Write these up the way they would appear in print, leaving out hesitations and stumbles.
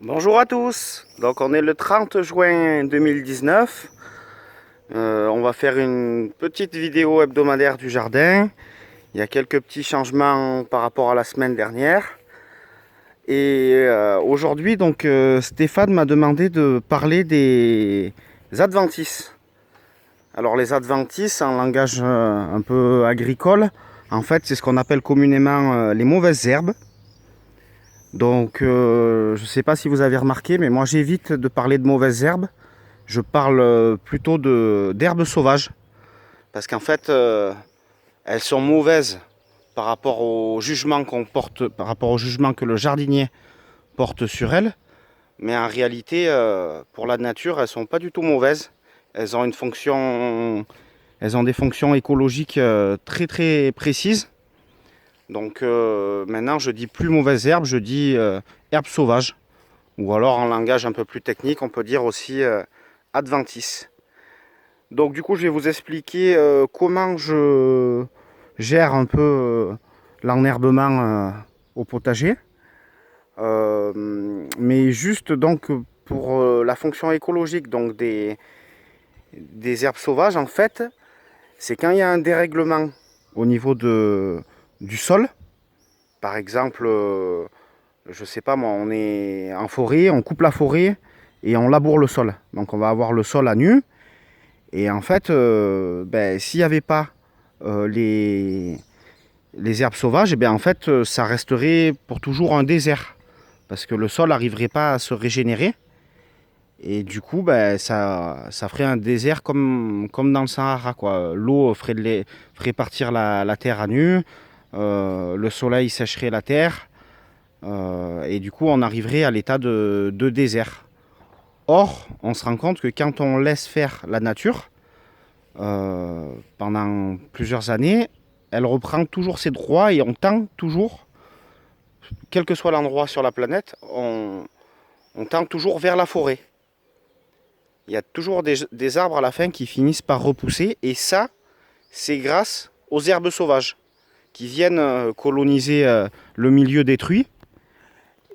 Bonjour à tous, donc on est le 30 juin 2019. On va faire une petite vidéo hebdomadaire du jardin. Il y a quelques petits changements par rapport à la semaine dernière. Et aujourd'hui, donc Stéphane m'a demandé de parler des adventices. Alors les adventices, en langage un peu agricole, en fait c'est ce qu'on appelle communément les mauvaises herbes. Donc je ne sais pas si vous avez remarqué, mais moi j'évite de parler de mauvaises herbes. Je parle plutôt d'herbes sauvages. Parce qu'en fait, elles sont mauvaises par rapport au jugement qu'on porte, par rapport au jugement que le jardinier porte sur elles. Mais en réalité, pour la nature, elles sont pas du tout mauvaises. Elles ont une fonction, elles ont des fonctions écologiques très très précises. Donc maintenant, je dis plus mauvaises herbes, je dis herbes sauvages. Ou alors en langage un peu plus technique, on peut dire aussi adventices. Donc du coup, je vais vous expliquer comment je gère un peu l'enherbement au potager. Mais juste donc pour la fonction écologique donc des herbes sauvages, en fait, c'est quand il y a un dérèglement au niveau du sol. Par exemple, je sais pas moi, on est en forêt, on coupe la forêt et on laboure le sol. Donc on va avoir le sol à nu. Et en fait, s'il n'y avait pas les herbes sauvages, et bien en fait, ça resterait pour toujours un désert. Parce que le sol n'arriverait pas à se régénérer. Et du coup, ça ferait un désert comme dans le Sahara, quoi. L'eau ferait partir la terre à nu. Le soleil sécherait la terre. Et du coup, on arriverait à l'état de désert. Or, on se rend compte que quand on laisse faire la nature, pendant plusieurs années, elle reprend toujours ses droits et on tend toujours, quel que soit l'endroit sur la planète, on tend toujours vers la forêt. Il y a toujours des arbres à la fin qui finissent par repousser et ça, c'est grâce aux herbes sauvages qui viennent coloniser le milieu détruit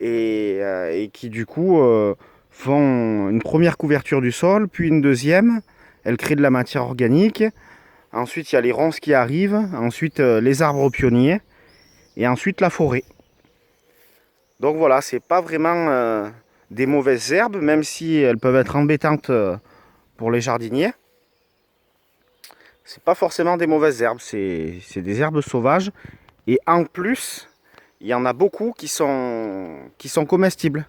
et qui du coup font une première couverture du sol, puis une deuxième, elles créent de la matière organique. Ensuite, il y a les ronces qui arrivent. Ensuite, les arbres pionniers. Et ensuite, la forêt. Donc voilà, c'est pas vraiment des mauvaises herbes, même si elles peuvent être embêtantes pour les jardiniers. C'est pas forcément des mauvaises herbes, c'est des herbes sauvages. Et en plus, il y en a beaucoup qui sont comestibles.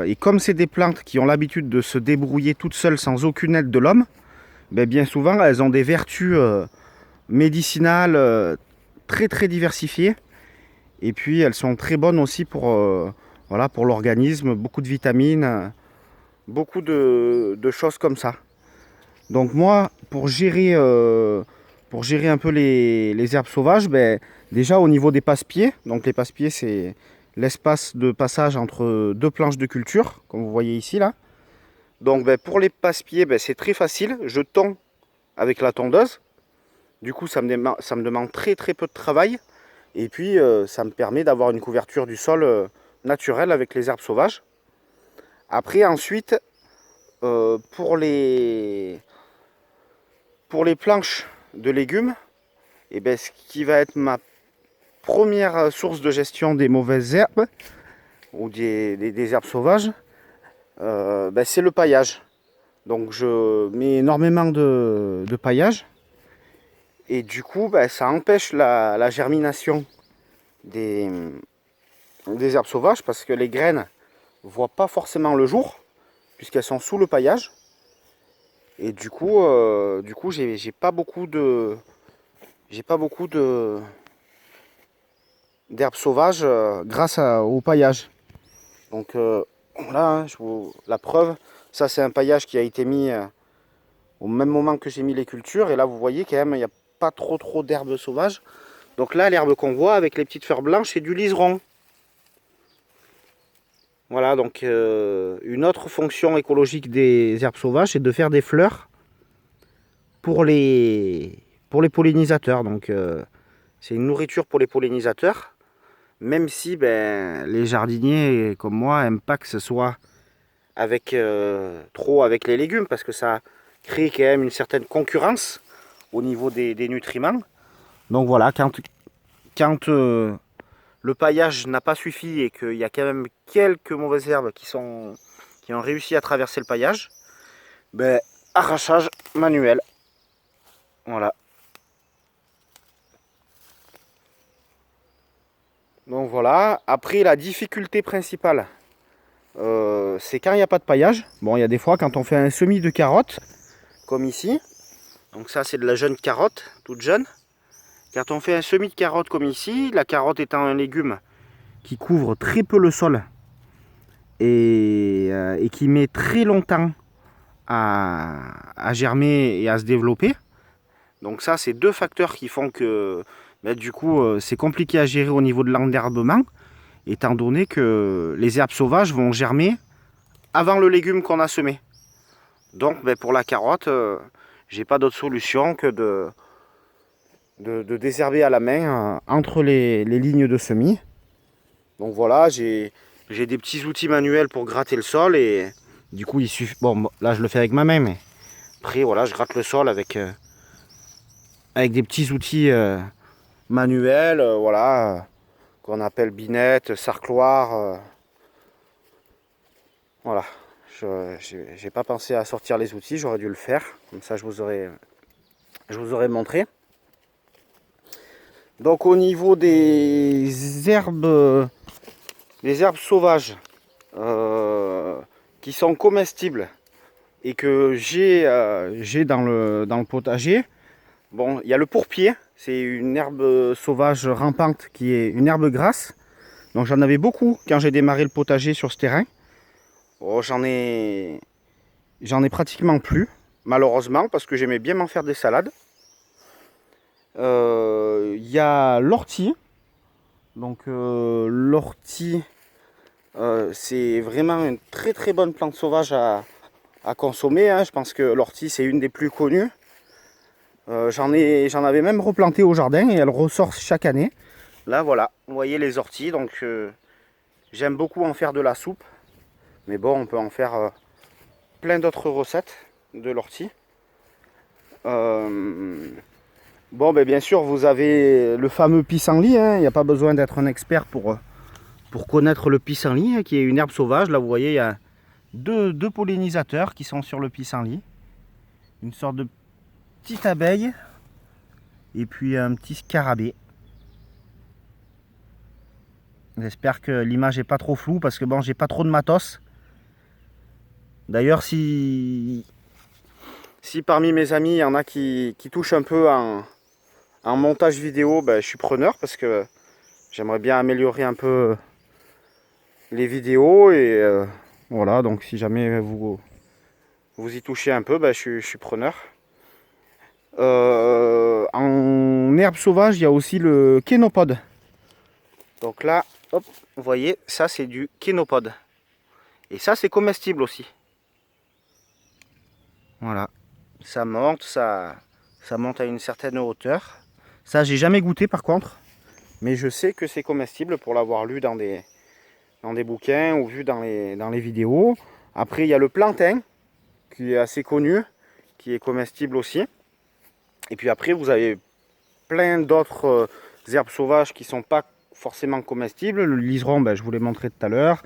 Et comme c'est des plantes qui ont l'habitude de se débrouiller toutes seules sans aucune aide de l'homme, ben bien souvent elles ont des vertus médicinales très très diversifiées. Et puis elles sont très bonnes aussi voilà, pour l'organisme, beaucoup de vitamines, beaucoup de choses comme ça. Donc moi, pour gérer un peu les herbes sauvages, déjà au niveau des passe-pieds, donc les passe-pieds c'est l'espace de passage entre deux planches de culture, comme vous voyez ici là. Donc pour les passe-pieds, c'est très facile, je tonds avec la tondeuse. Du coup ça me demande très très peu de travail. Et puis, ça me permet d'avoir une couverture du sol naturelle avec les herbes sauvages. Après, ensuite, euh, pour les, pour les planches de légumes, ce qui va être ma première source de gestion des mauvaises herbes ou des herbes sauvages, c'est le paillage. Donc, je mets énormément de paillage. Et du coup, ça empêche la germination des, des herbes sauvages parce que les graines ne voient pas forcément le jour puisqu'elles sont sous le paillage. Et du coup j'ai pas beaucoup d'herbes sauvages grâce au paillage. Donc là, hein, la preuve, ça c'est un paillage qui a été mis au même moment que j'ai mis les cultures. Et là, vous voyez quand même, il n'y a pas trop d'herbes sauvages. Donc là, l'herbe qu'on voit avec les petites fleurs blanches, c'est du liseron. Voilà, donc une autre fonction écologique des herbes sauvages, c'est de faire des fleurs pour les pollinisateurs. Donc c'est une nourriture pour les pollinisateurs. même si les jardiniers comme moi n'aiment pas que ce soit avec trop avec les légumes, parce que ça crée quand même une certaine concurrence au niveau des nutriments. Donc voilà, quand le paillage n'a pas suffi et qu'il y a quand même quelques mauvaises herbes qui ont réussi à traverser le paillage, arrachage manuel. Voilà. Donc voilà. Après, la difficulté principale, c'est quand il n'y a pas de paillage. Bon, il y a des fois quand on fait un semis de carottes, comme ici. Donc ça, c'est de la jeune carotte, toute jeune. Quand on fait un semis de carottes comme ici, la carotte étant un légume qui couvre très peu le sol et qui met très longtemps à germer et à se développer. Donc ça, c'est deux facteurs qui font que du coup, c'est compliqué à gérer au niveau de l'enherbement, étant donné que les herbes sauvages vont germer avant le légume qu'on a semé. Donc pour la carotte, j'ai pas d'autre solution que de désherber à la main entre les lignes de semis. Donc voilà, j'ai des petits outils manuels pour gratter le sol et du coup il suffit. Bon, là je le fais avec ma main, mais après voilà, je gratte le sol avec des petits outils manuels, voilà, qu'on appelle binette, sarcloir. Voilà, je n'ai pas pensé à sortir les outils, j'aurais dû le faire, comme ça je vous aurais montré. Donc au niveau des herbes sauvages qui sont comestibles et que j'ai dans le potager, bon, il y a le pourpier, c'est une herbe sauvage rampante qui est une herbe grasse. Donc j'en avais beaucoup quand j'ai démarré le potager sur ce terrain. Oh, j'en ai pratiquement plus, malheureusement, parce que j'aimais bien m'en faire des salades. Il y a l'ortie. Donc l'ortie, c'est vraiment une très très bonne plante sauvage à consommer. Hein. Je pense que l'ortie, c'est une des plus connues. J'en avais même replanté au jardin et elle ressort chaque année. Là, voilà, vous voyez les orties. Donc j'aime beaucoup en faire de la soupe. Mais bon, on peut en faire plein d'autres recettes de l'ortie. Bon, bien sûr, vous avez le fameux pissenlit. Hein. Il n'y a pas besoin d'être un expert pour connaître le pissenlit, hein, qui est une herbe sauvage. Là, vous voyez, il y a deux pollinisateurs qui sont sur le pissenlit. Une sorte de petite abeille et puis un petit scarabée. J'espère que l'image n'est pas trop floue parce que bon, j'ai pas trop de matos. D'ailleurs, si parmi mes amis, il y en a qui touchent un peu en montage vidéo, je suis preneur parce que j'aimerais bien améliorer un peu les vidéos et voilà, donc si jamais vous y touchez un peu, je suis preneur. En herbe sauvage, il y a aussi le kénopode. Donc là, hop, vous voyez, ça c'est du kénopode. Et ça c'est comestible aussi. Voilà, ça monte à une certaine hauteur. Ça j'ai jamais goûté par contre, mais je sais que c'est comestible pour l'avoir lu dans des bouquins ou vu dans les vidéos. Après il y a le plantain qui est assez connu, qui est comestible aussi. Et puis après vous avez plein d'autres herbes sauvages qui ne sont pas forcément comestibles. Le liseron, je vous l'ai montré tout à l'heure.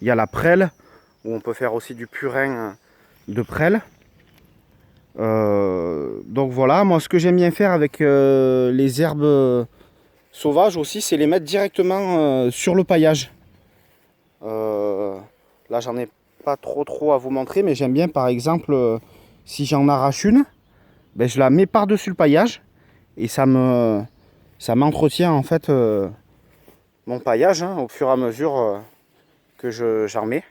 Il y a la prêle, où on peut faire aussi du purin de prêle. Donc voilà, moi ce que j'aime bien faire avec les herbes sauvages aussi, c'est les mettre directement sur le paillage. Là j'en ai pas trop à vous montrer, mais j'aime bien par exemple, si j'en arrache une, je la mets par-dessus le paillage et ça m'entretient en fait mon paillage hein, au fur et à mesure que j'en mets.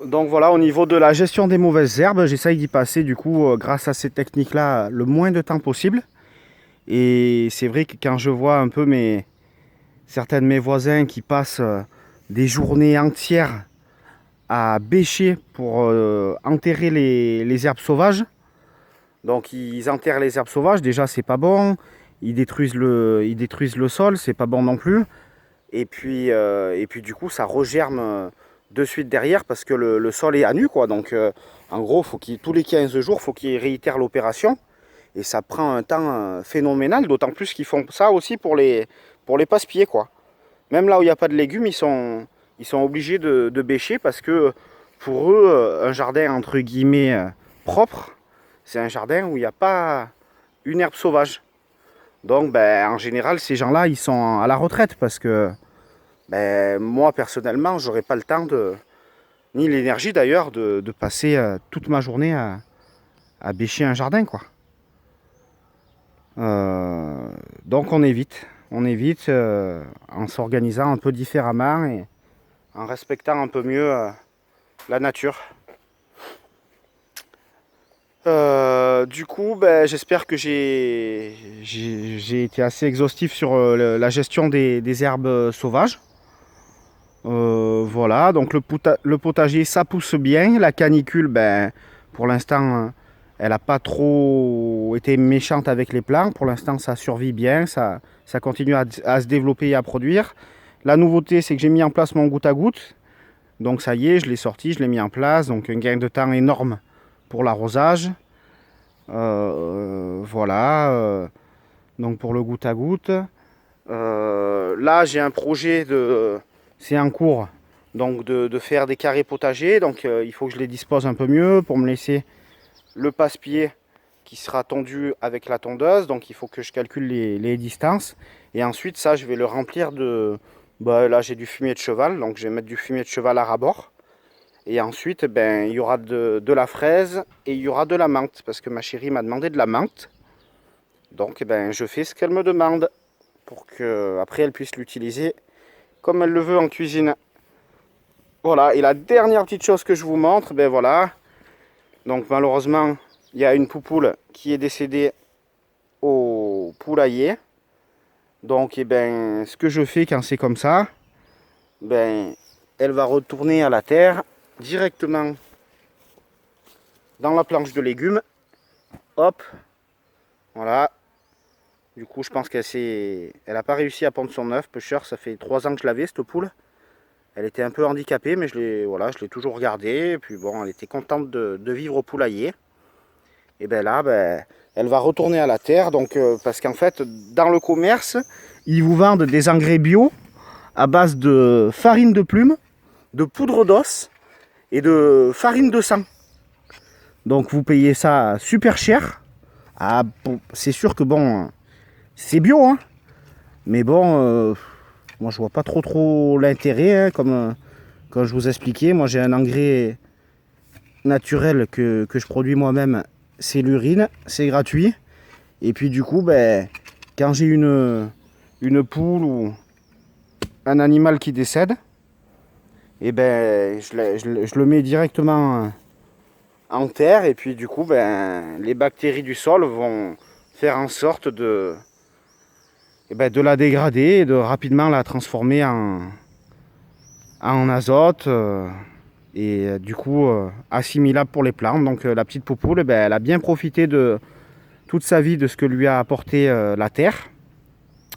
Donc voilà, au niveau de la gestion des mauvaises herbes, j'essaye d'y passer du coup grâce à ces techniques-là le moins de temps possible. Et c'est vrai que quand je vois un peu certains de mes voisins qui passent des journées entières à bêcher pour enterrer les herbes sauvages, Donc ils enterrent les herbes sauvages, déjà c'est pas bon. Ils détruisent le sol, c'est pas bon non plus. Et puis du coup ça regerme de suite derrière parce que le sol est à nu, quoi. Donc en gros, tous les 15 jours, il faut qu'ils réitèrent l'opération. Et ça prend un temps phénoménal, d'autant plus qu'ils font ça aussi pour les passe-pieds, quoi. Même là où il n'y a pas de légumes, ils sont obligés de bêcher parce que pour eux, un jardin entre guillemets propre, c'est un jardin où il n'y a pas une herbe sauvage. Donc ben, en général, ces gens-là, ils sont à la retraite parce que ben, moi, personnellement, j'aurais pas le temps ni l'énergie d'ailleurs, de passer toute ma journée à bêcher un jardin, quoi. Donc on évite en s'organisant un peu différemment et en respectant un peu mieux la nature. Du coup, ben, j'espère que j'ai été assez exhaustif sur la gestion des herbes sauvages. Voilà, donc le potager, ça pousse bien. La canicule, ben, pour l'instant, elle n'a pas trop été méchante avec les plants. Pour l'instant, ça survit bien, ça continue à se développer et à produire. La nouveauté, c'est que j'ai mis en place mon goutte à goutte. Donc ça y est, je l'ai sorti, je l'ai mis en place. Donc un gain de temps énorme pour l'arrosage. Voilà, donc pour le goutte à goutte. Là, j'ai un projet c'est en cours, donc de faire des carrés potagers. Donc il faut que je les dispose un peu mieux pour me laisser le passe-pied qui sera tondu avec la tondeuse. Donc il faut que je calcule les distances. Et ensuite, ça, je vais le remplir de... Bah, là, j'ai du fumier de cheval, donc je vais mettre du fumier de cheval à ras-bord. Et ensuite, ben, il y aura de la fraise et il y aura de la menthe, parce que ma chérie m'a demandé de la menthe. Donc ben, je fais ce qu'elle me demande pour qu'après elle puisse l'utiliser comme elle le veut en cuisine. Voilà, et la dernière petite chose que je vous montre, ben voilà. Donc malheureusement, il y a une poupoule qui est décédée au poulailler. Donc eh ben, ce que je fais quand c'est comme ça, ben, elle va retourner à la terre directement dans la planche de légumes. Hop, voilà. Du coup, je pense elle n'a pas réussi à pondre son œuf. Pêcheur, ça fait 3 ans que je l'avais, cette poule. Elle était un peu handicapée, mais je l'ai toujours regardée. Et puis bon, elle était contente de vivre au poulailler. Et ben là, ben, elle va retourner à la terre. Donc, parce qu'en fait, dans le commerce, ils vous vendent des engrais bio à base de farine de plume, de poudre d'os et de farine de sang. Donc vous payez ça super cher. Ah, bon, c'est sûr que bon, c'est bio, hein. Mais bon, moi je vois pas trop l'intérêt, hein, comme je vous expliquais. Moi j'ai un engrais naturel que je produis moi-même, c'est l'urine, c'est gratuit. Et puis du coup, ben, quand j'ai une poule ou un animal qui décède, et ben, je le mets directement en terre. Et puis du coup, ben, les bactéries du sol vont faire en sorte de la dégrader et de rapidement la transformer en azote et du coup assimilable pour les plantes. Donc la petite poupoule, elle a bien profité de toute sa vie de ce que lui a apporté la terre,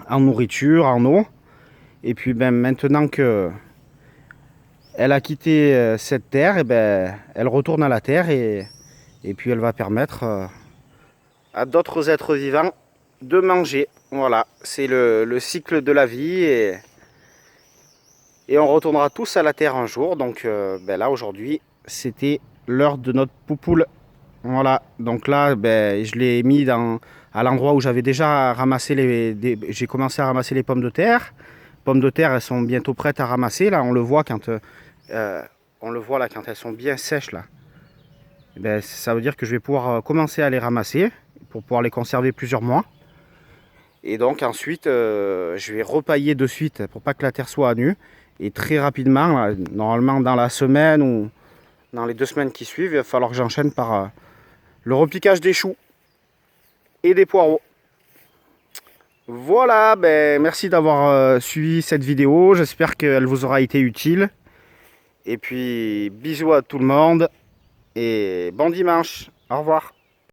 en nourriture, en eau. Et puis maintenant que elle a quitté cette terre, elle retourne à la terre et puis elle va permettre à d'autres êtres vivants de manger. Voilà, c'est le cycle de la vie et on retournera tous à la terre un jour. Donc là aujourd'hui, c'était l'heure de notre poupoule. Voilà, donc là, je l'ai mis à l'endroit où j'avais déjà ramassé j'ai commencé à ramasser les pommes de terre. Pommes de terre, elles sont bientôt prêtes à ramasser. Là, on le voit quand elles sont bien sèches là. Ça veut dire que je vais pouvoir commencer à les ramasser pour pouvoir les conserver plusieurs mois. Et donc ensuite, je vais repailler de suite pour pas que la terre soit à nu. Et très rapidement, là, normalement dans la semaine ou dans les 2 semaines qui suivent, il va falloir que j'enchaîne par le repiquage des choux et des poireaux. Voilà, merci d'avoir suivi cette vidéo. J'espère qu'elle vous aura été utile. Et puis bisous à tout le monde et bon dimanche. Au revoir.